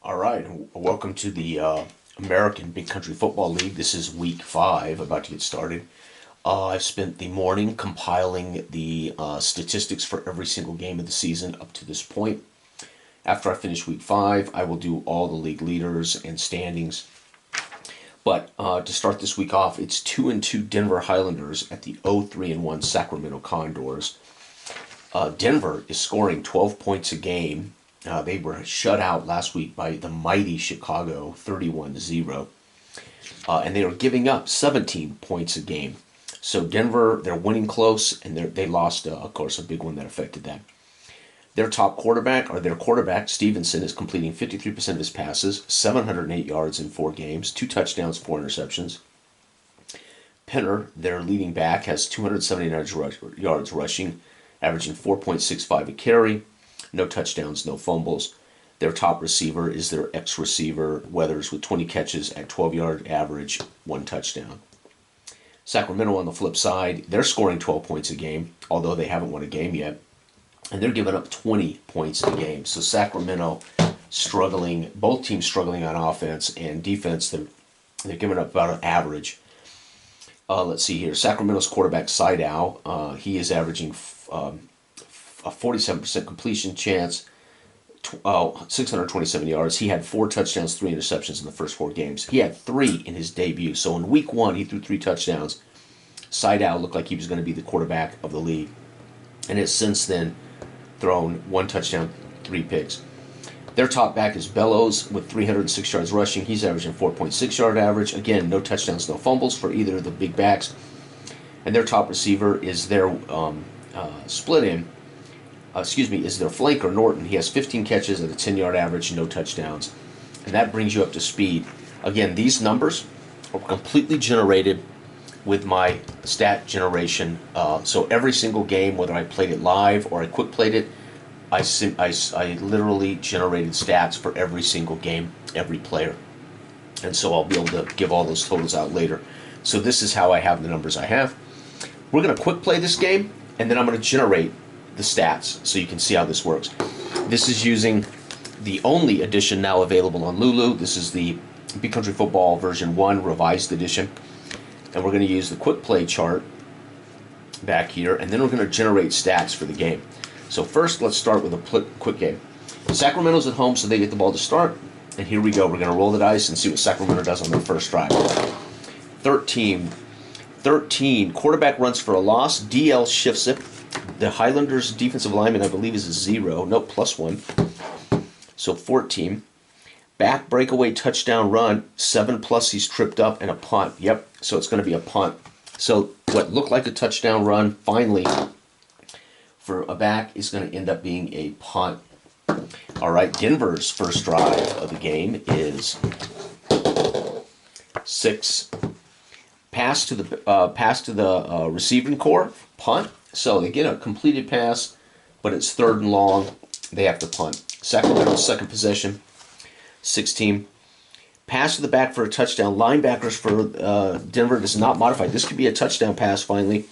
All right, welcome to the American Big Country Football League. This is week 5, about to get started. I've spent the morning compiling the statistics for every single game of the season up to this point. After I finish week 5, I will do all the league leaders and standings. But to start this week off, it's 2-2 Denver Highlanders at the 0-3-1 Sacramento Condors. Denver is scoring 12 points a game. They were shut out last week by the mighty Chicago, 31-0. And they are giving up 17 points a game. So Denver, they're winning close, and they lost, of course, a big one that affected them. Their quarterback, Stevenson, is completing 53% of his passes, 708 yards in 4 games, 2 touchdowns, 4 interceptions. Penner, their leading back, has 279 yards rushing, averaging 4.65 a carry. No touchdowns, no fumbles. Their top receiver is their ex-receiver, Weathers, with 20 catches at 12-yard average, 1 touchdown. Sacramento, on the flip side, they're scoring 12 points a game, although they haven't won a game yet. And they're giving up 20 points a game. So Sacramento struggling, both teams struggling on offense and defense. They're giving up about an average. Let's see here. Sacramento's quarterback, Sidao, he is averaging a 47% completion chance, 627 yards. He had 4 touchdowns, 3 interceptions in the first 4 games. He had 3 in his debut. So in week 1, he threw 3 touchdowns. Sidao looked like he was going to be the quarterback of the league, and has since then thrown 1 touchdown, 3 picks. Their top back is Bellows with 306 yards rushing. He's averaging 4.6 yard average. Again, no touchdowns, no fumbles for either of the big backs. And their top receiver is their is their flanker, Norton. He has 15 catches at a 10-yard average, no touchdowns. And that brings you up to speed. Again, these numbers are completely generated with my stat generation. So every single game, whether I played it live or I quick played it, I literally generated stats for every single game, every player. And so I'll be able to give all those totals out later. So this is how I have the numbers I have. We're going to quick play this game, and then I'm going to generate the stats so you can see how this works. This is using the only edition now available on Lulu. This is the Big Country Football version 1 revised edition. And we're going to use the quick play chart back here, and then we're going to generate stats for the game. So first, let's start with a quick game. Sacramento's at home, so they get the ball to start. And here we go. We're going to roll the dice and see what Sacramento does on their first drive. 13. Quarterback runs for a loss. DL shifts it. The Highlanders' defensive lineman, I believe, is a 0. No, +1. So 14. Back breakaway touchdown run. 7+, he's tripped up, and a punt. Yep, so it's going to be a punt. So what looked like a touchdown run, finally, for a back, is going to end up being a punt. All right, Denver's first drive of the game is 6. Pass to the receiving core, punt. So they get a completed pass, but it's 3rd and long. They have to punt. Sacramento's second possession, 16. Pass to the back for a touchdown. Linebackers for Denver is not modified. This could be a touchdown pass finally.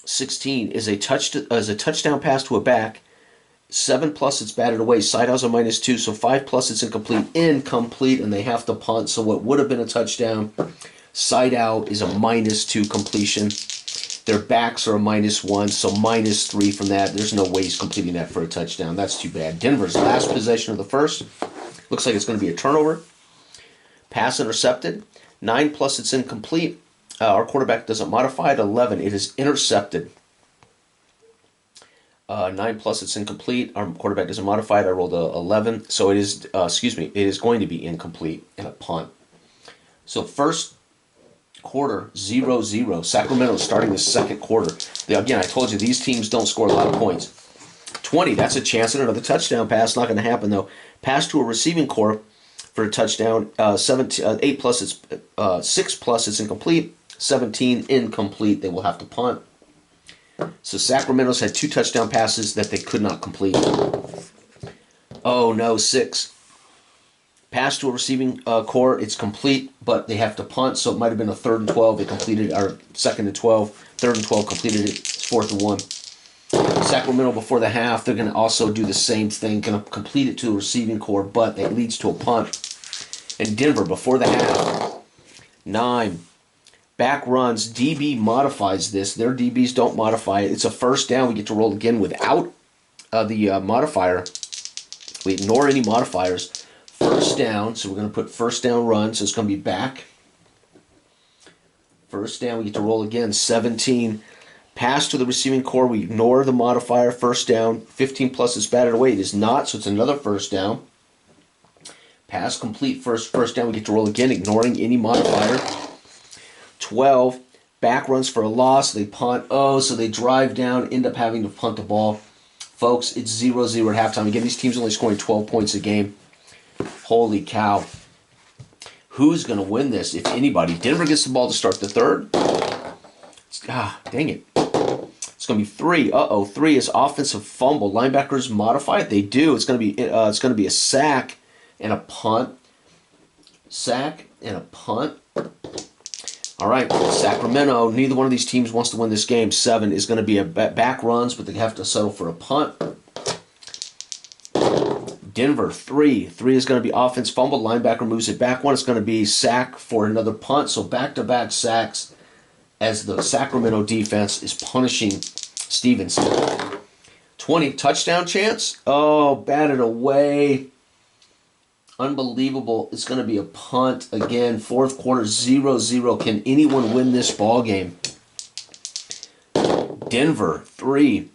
16 is a touchdown pass to a back. 7+, it's batted away. Sidehouse a -2, so 5+, it's incomplete. Incomplete, and they have to punt. So what would have been a touchdown, side out, is a -2 completion. Their backs are a -1, so -3 from that. There's no way he's completing that for a touchdown. That's too bad. Denver's last possession of the first. Looks like it's going to be a turnover. Pass intercepted. 9+, it's incomplete. Our quarterback doesn't modify it. 11, it is intercepted. 9+, it's incomplete. Our quarterback doesn't modify it. I rolled a 11, so it is. It is going to be incomplete and a punt. So first quarter, 0-0. Sacramento starting the second quarter. Again, I told you these teams don't score a lot of points. 20, that's a chance at another touchdown pass. Not going to happen though. Pass to a receiving core for a touchdown. 8+, it's 6+, it's incomplete. 17, incomplete. They will have to punt. So Sacramento's had 2 touchdown passes that they could not complete. Oh no, 6. Pass to a receiving core, it's complete, but they have to punt, so it might have been a 3rd and 12. They completed, or 2nd and 12. 3rd and 12 completed it. It's 4th and 1. Sacramento before the half, they're going to also do the same thing, going to complete it to a receiving core, but that leads to a punt. And Denver before the half, 9. Back runs, DB modifies this. Their DBs don't modify it. It's a first down. We get to roll again without the modifier. We ignore any modifiers. First down, so we're going to put first down run, so it's going to be back. First down, we get to roll again, 17. Pass to the receiving core, we ignore the modifier, first down. 15 plus is batted away. It is not, so it's another first down. Pass complete, first down, we get to roll again, ignoring any modifier. 12, back runs for a loss, they punt. Oh, so they drive down, end up having to punt the ball. Folks, it's 0-0 at halftime. Again, these teams only scoring 12 points a game. Holy cow. Who's going to win this, if anybody? Denver gets the ball to start the third. Dang it. It's going to be 3. 3 is offensive fumble. Linebackers modify it. They do. It's going to be a sack and a punt. Sack and a punt. All right, Sacramento, neither one of these teams wants to win this game. 7 is going to be a back runs, but they have to settle for a punt. Denver, 3. 3 is going to be offense fumble. Linebacker moves it back 1. It's going to be sack for another punt. So back-to-back sacks as the Sacramento defense is punishing Stevenson. 20, touchdown chance. Oh, batted away. Unbelievable. It's going to be a punt again. Fourth quarter, 0-0. Can anyone win this ball game? Denver, 3.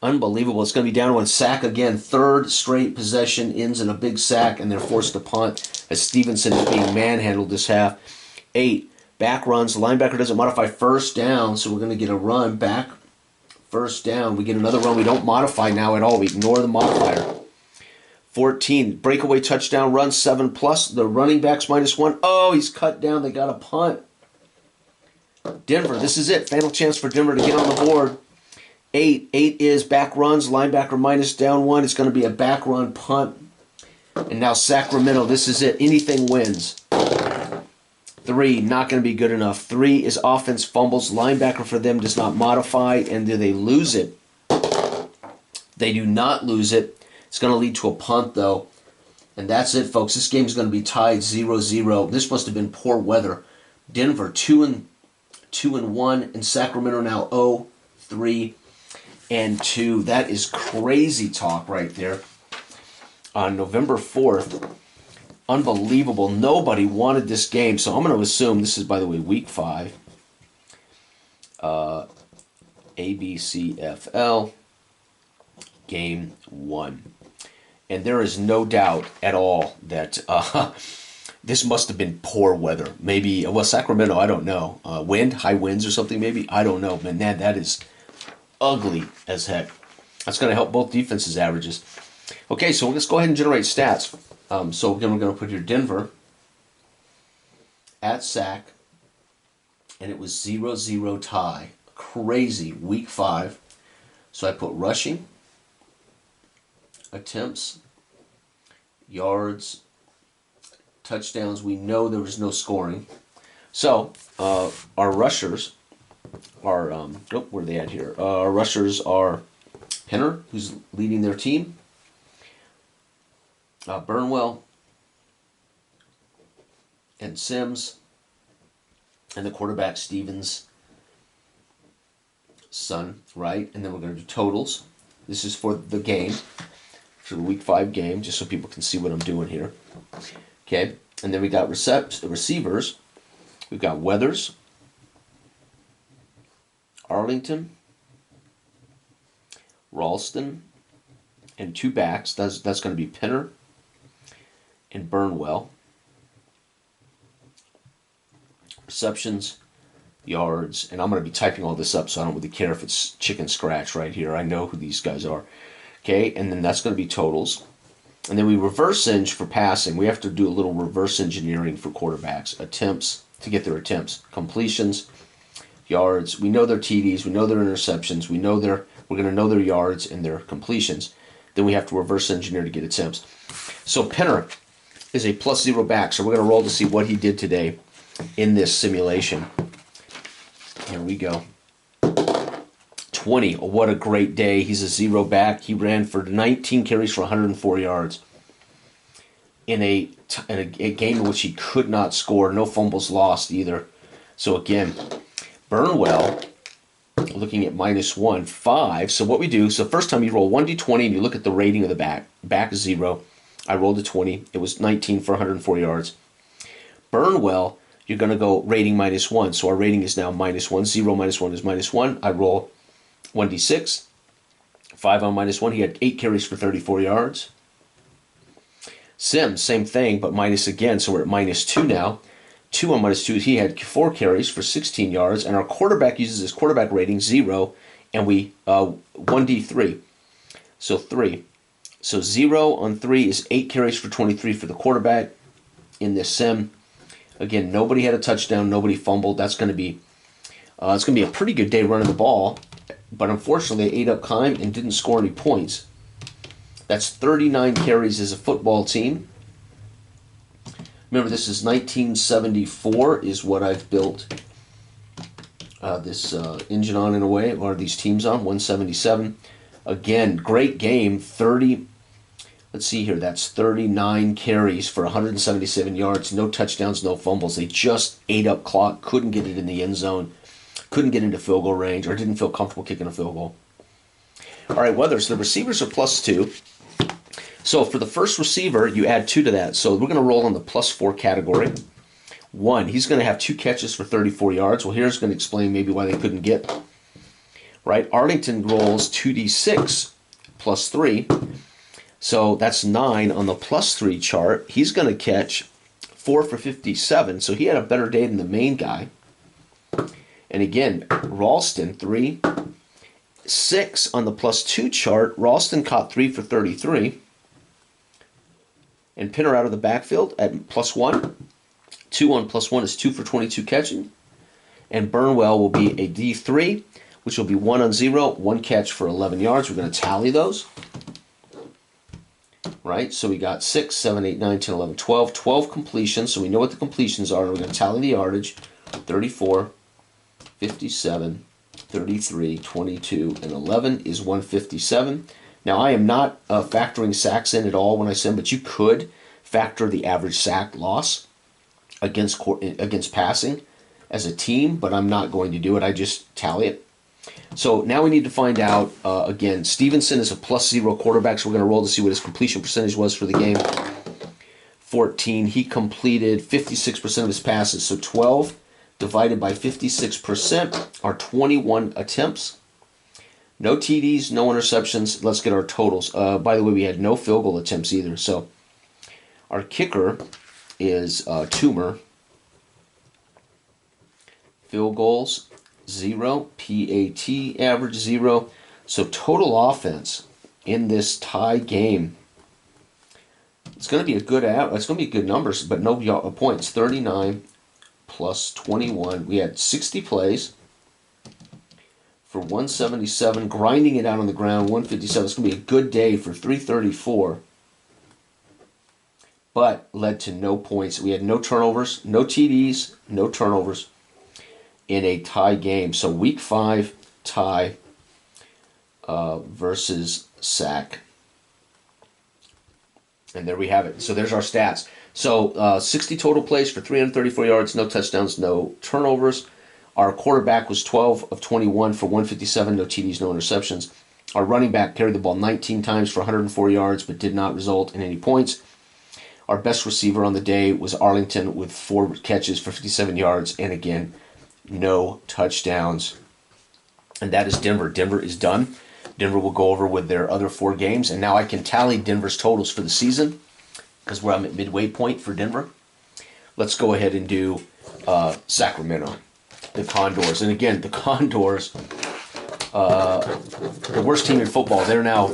Unbelievable. It's going to be down 1 sack again. Third straight possession ends in a big sack, and they're forced to punt as Stevenson is being manhandled this half. 8, back runs. The linebacker doesn't modify first down, so we're going to get a run back. First down. We get another run. We don't modify now at all. We ignore the modifier. 14, breakaway touchdown run, 7 plus. The running back's -1. Oh, he's cut down. They got a punt. Denver, this is it. Final chance for Denver to get on the board. 8 is back runs. Linebacker minus down 1. It's going to be a back run punt. And now Sacramento, this is it. Anything wins. 3, not going to be good enough. 3 is offense fumbles. Linebacker for them does not modify. And do they lose it? They do not lose it. It's going to lead to a punt, though. And that's it, folks. This game is going to be tied 0-0. This must have been poor weather. Denver 2-1, and Sacramento now 0-3-2. That is crazy talk right there. On November 4th, unbelievable. Nobody wanted this game, so I'm going to assume this is, by the way, Week 5. ABCFL, Game 1. And there is no doubt at all that this must have been poor weather. Maybe, well, Sacramento, I don't know. High winds or something maybe? I don't know. Man, that is ugly as heck. That's going to help both defenses' averages. Okay, so let's go ahead and generate stats. So again, we're going to put here Denver at Sac, and it was 0-0 tie. Crazy, Week 5. So I put rushing, attempts, yards, touchdowns. We know there was no scoring. So our rushers are, where are they at here? Our rushers are Penner, who's leading their team, Burnwell, and Sims, and the quarterback Stevens' son, right? And then we're going to do totals. This is for the game, for the Week 5 game, just so people can see what I'm doing here. Okay, and then we got receivers. We've got Weathers, Arlington, Ralston, and 2 backs. That's going to be Penner and Burnwell. Receptions, yards, and I'm going to be typing all this up, so I don't really care if it's chicken scratch right here. I know who these guys are. Okay, and then that's going to be totals. And then we reverse eng for passing. We have to do a little reverse engineering for quarterbacks. Attempts, to get their attempts. Completions, yards. We know their TDs. We know their interceptions. We're going to know their yards and their completions. Then we have to reverse engineer to get attempts. So Penner is a +0 back. So we're going to roll to see what he did today in this simulation. Here we go. 20. Oh, what a great day. He's a zero back. He ran for 19 carries for 104 yards in a game in which he could not score. No fumbles lost either. So again, Burnwell, looking at -1, 5. So what we do, so first time you roll 1d20 and you look at the rating of the back. Back is 0. I rolled a 20. It was 19 for 104 yards. Burnwell, you're going to go rating -1. So our rating is now -1. 0 minus 1 is -1. I roll 1d6. 5 on -1. He had 8 carries for 34 yards. Sims, same thing, but minus again. So we're at -2 now. 2 on -2. He had 4 carries for 16 yards. And our quarterback uses his quarterback rating, 0. And we 1d3. So 3. So 0 on 3 is 8 carries for 23 for the quarterback in this sim. Again, nobody had a touchdown, nobody fumbled. That's going to be it's going to be a pretty good day running the ball. But unfortunately, they ate up time and didn't score any points. That's 39 carries as a football team. Remember, this is 1974 is what I've built this engine on in a way, or these teams on, 177. Again, great game, 30. Let's see here, that's 39 carries for 177 yards, no touchdowns, no fumbles. They just ate up clock, couldn't get it in the end zone, couldn't get into field goal range, or didn't feel comfortable kicking a field goal. All right, weather, so the receivers are +2. So for the first receiver, you add 2 to that. So we're going to roll in the +4 category. 1, he's going to have 2 catches for 34 yards. Well, here's going to explain maybe why they couldn't get. Right, Arlington rolls 2d6 +3. So that's 9 on the +3 chart. He's going to catch 4 for 57. So he had a better day than the main guy. And again, Ralston, 3. 6 on the +2 chart. Ralston caught 3 for 33. And Pinner out of the backfield at +1. 2 on +1 is 2 for 22 catching. And Burnwell will be a D3, which will be 1 on 0, 1 catch for 11 yards. We're going to tally those. Right, so we got 6, 7, 8, 9, 10, 11, 12. 12 completions, so we know what the completions are. We're going to tally the yardage. 34, 57, 33, 22, and 11 is 157. Now, I am not factoring sacks in at all when I send, but you could factor the average sack loss against passing as a team, but I'm not going to do it. I just tally it. So now we need to find out, again, Stevenson is a +0 quarterback, so we're going to roll to see what his completion percentage was for the game. 14. He completed 56% of his passes, so 12 divided by 56% are 21 attempts. No TDs, no interceptions. Let's get our totals. By the way, we had no field goal attempts either. So our kicker is Toomer. Field goals, 0. PAT average, 0. So total offense in this tie game, it's going to be a good it's going to be good numbers, but no points. 39 plus 21. We had 60 plays for 177, grinding it out on the ground, 157. It's going to be a good day for 334, but led to no points. We had no turnovers, no TDs, no turnovers in a tie game. So week 5 tie versus sack. And there we have it. So there's our stats. So 60 total plays for 334 yards, no touchdowns, no turnovers. Our quarterback was 12 of 21 for 157, no TDs, no interceptions. Our running back carried the ball 19 times for 104 yards, but did not result in any points. Our best receiver on the day was Arlington with 4 catches for 57 yards, and again, no touchdowns. And that is Denver. Denver is done. Denver will go over with their other 4 games, and now I can tally Denver's totals for the season because I'm at midway point for Denver. Let's go ahead and do Sacramento, the Condors. And again, the Condors, the worst team in football. They're now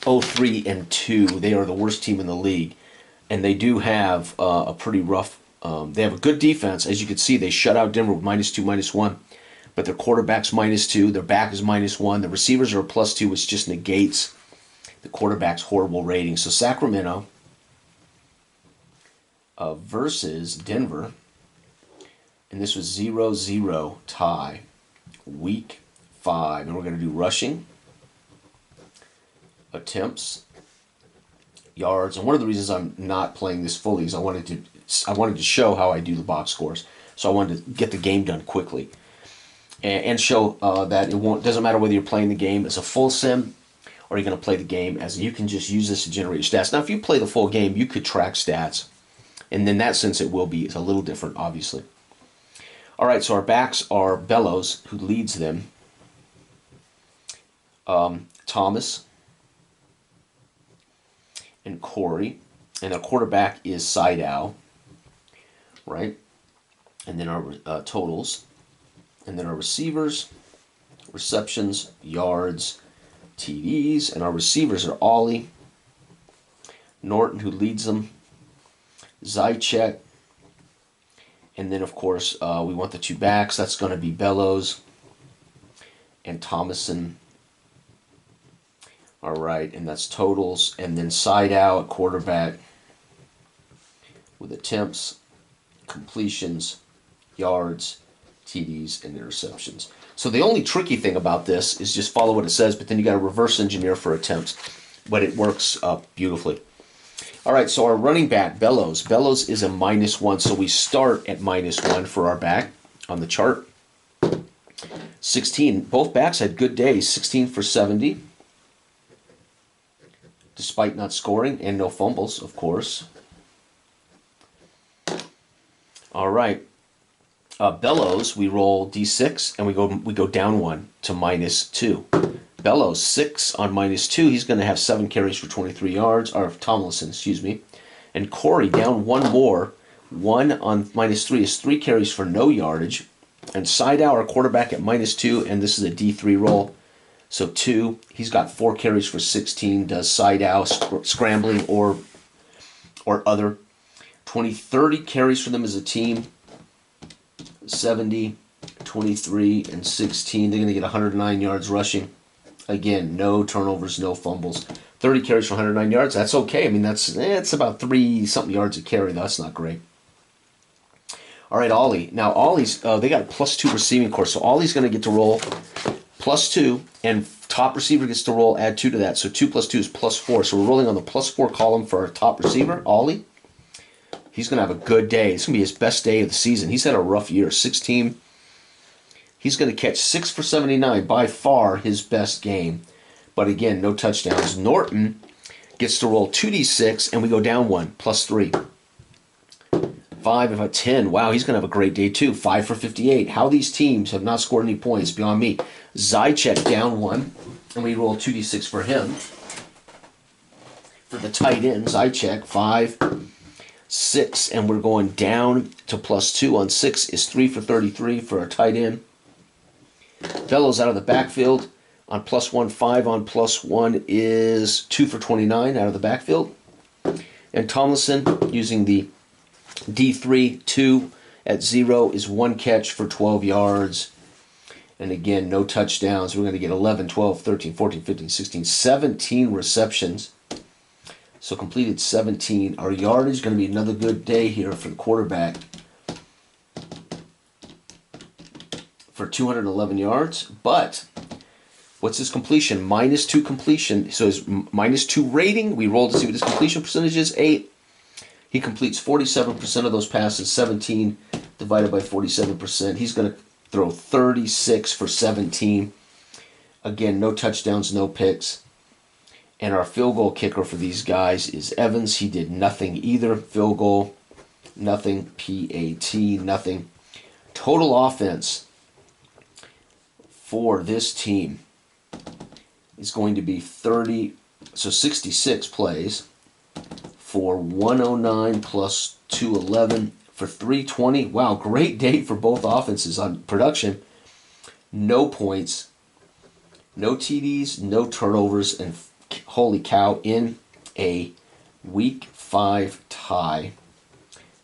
0-3-2. They are the worst team in the league, and they do have a pretty rough. They have a good defense, as you can see. They shut out Denver with -2, -1. But their quarterback's -2, their back is -1. The receivers are a +2, which just negates the quarterback's horrible rating. So Sacramento versus Denver, and this was 0-0 tie, week 5. And we're going to do rushing, attempts, yards. And one of the reasons I'm not playing this fully is I wanted to show how I do the box scores. So I wanted to get the game done quickly and show that doesn't matter whether you're playing the game as a full sim or you're going to play the game as you can just use this to generate your stats. Now, if you play the full game, you could track stats. And in that sense, it's a little different, obviously. All right, so our backs are Bellows, who leads them, Thomas, and Corey. And our quarterback is Sidao, right? And then our totals. And then our receivers, receptions, yards, TDs. And our receivers are Ollie, Norton, who leads them, Zychek, and then, of course, we want the 2 backs. That's going to be Bellows and Thomason. All right, and that's totals. And then Sidao at quarterback with attempts, completions, yards, TDs, and interceptions. So the only tricky thing about this is just follow what it says, but then you got to reverse engineer for attempts. But it works beautifully. All right, so our running back, Bellows. Bellows is a -1, so we start at -1 for our back on the chart. 16. Both backs had good days. 16 for 70, despite not scoring, and no fumbles, of course. All right. Bellows, we roll D6, and we go down 1 to -2. Bellows, 6 on -2. He's going to have 7 carries for 23 yards. Or Tomlinson, excuse me. And Corey, down 1 more. 1 on -3 is 3 carries for no yardage. And Sidao, our quarterback, at -2, and this is a D3 roll. So 2. He's got 4 carries for 16. Does Sidao scrambling or other. 30 carries for them as a team. 70, 23, and 16. They're going to get 109 yards rushing. Again, no turnovers, no fumbles. 30 carries for 109 yards. That's okay. I mean, it's about 3-something yards a carry. That's not great. All right, Ollie. Now, Ollie's, they got a +2 receiving course. So Ollie's going to get to roll +2, and top receiver gets to roll, add 2 to that. So 2 + 2 is +4. So we're rolling on the +4 column for our top receiver, Ollie. He's going to have a good day. It's going to be his best day of the season. He's had a rough year. 16. He's going to catch 6 for 79, by far his best game. But again, no touchdowns. Norton gets to roll 2d6, and we go down 1, +3. 5 of a 10. Wow, he's going to have a great day too. 5 for 58. How these teams have not scored any points beyond me. Zychek down 1, and we roll 2d6 for him. For the tight end, Zychek, 5, 6, and we're going down to +2 on 6 is 3 for 33 for our tight end. Bellows out of the backfield on +1, 5 on +1 is 2 for 29 out of the backfield. And Tomlinson using the D3, 2 at 0 is 1 catch for 12 yards. And again, no touchdowns. We're going to get 11, 12, 13, 14, 15, 16, 17 receptions. So completed 17. Our yardage is going to be another good day here for the quarterback. For 211 yards. But what's his completion? -2 completion. So his -2 rating, we rolled to see what his completion percentage is. 8. He completes 47% of those passes. 17 divided by 47%. He's going to throw 36 for 17. Again, no touchdowns, no picks. And our field goal kicker for these guys is Evans. He did nothing either. Field goal, nothing. PAT, nothing. Total offense for this team is going to be 66 plays for 109 plus 211 for 320. Wow, great day for both offenses on production. No points, no TDs, no turnovers, and holy cow, in a Week 5 tie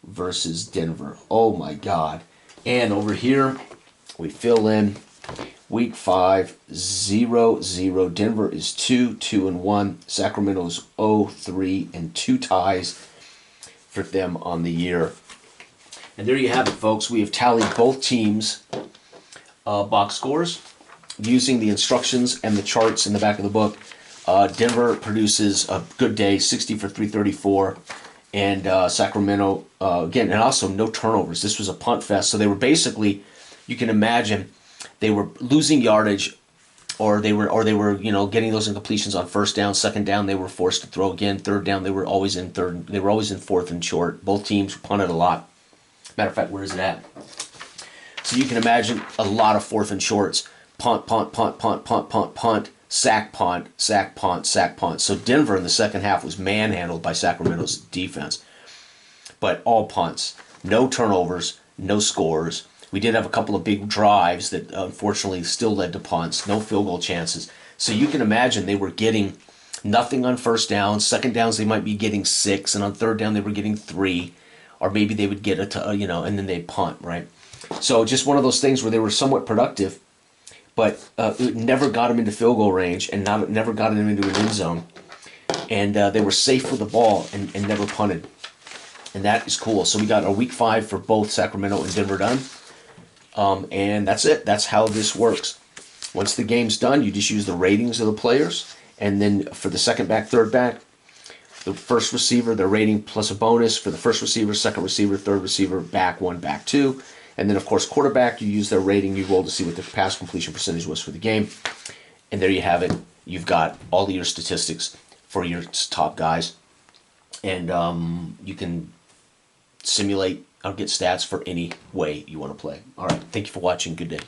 versus Denver. Oh my God. And over here, we fill in Week 5, 0-0. Denver is 2-2-1. Sacramento is 0-3, and 2 ties for them on the year. And there you have it, folks. We have tallied both teams' box scores. using the instructions and the charts in the back of the book, Denver produces a good day, 60 for 334. And Sacramento, again, and also no turnovers. This was a punt fest. So they were basically, you can imagine, they were losing yardage, or they were getting those incompletions on first down. Second down, they were forced to throw again. Third down, they were always in third. They were always in fourth and short. Both teams punted a lot. Matter of fact, where is it at? So you can imagine a lot of fourth and shorts. Punt, punt, punt, punt, punt, punt, punt, sack, punt, sack, punt, sack, punt. So Denver in the second half was manhandled by Sacramento's defense. But all punts, no turnovers, no scores. We did have a couple of big drives that unfortunately still led to punts, no field goal chances. So you can imagine they were getting nothing on first down. Second downs they might be getting 6, and on third down they were getting 3, or maybe they would get and then they'd punt, right? So just one of those things where they were somewhat productive, but it never got them into field goal range, and never got them into an end zone. And they were safe with the ball and never punted. And that is cool. So we got a week 5 for both Sacramento and Denver done. And that's it. That's how this works. Once the game's done, you just use the ratings of the players. And then for the second back, third back, the first receiver, their rating plus a bonus. For the first receiver, second receiver, third receiver, back 1, back 2. And then, of course, quarterback, you use their rating. You roll to see what the pass completion percentage was for the game. And there you have it. You've got all of your statistics for your top guys. And you can simulate or get stats for any way you want to play. All right. Thank you for watching. Good day.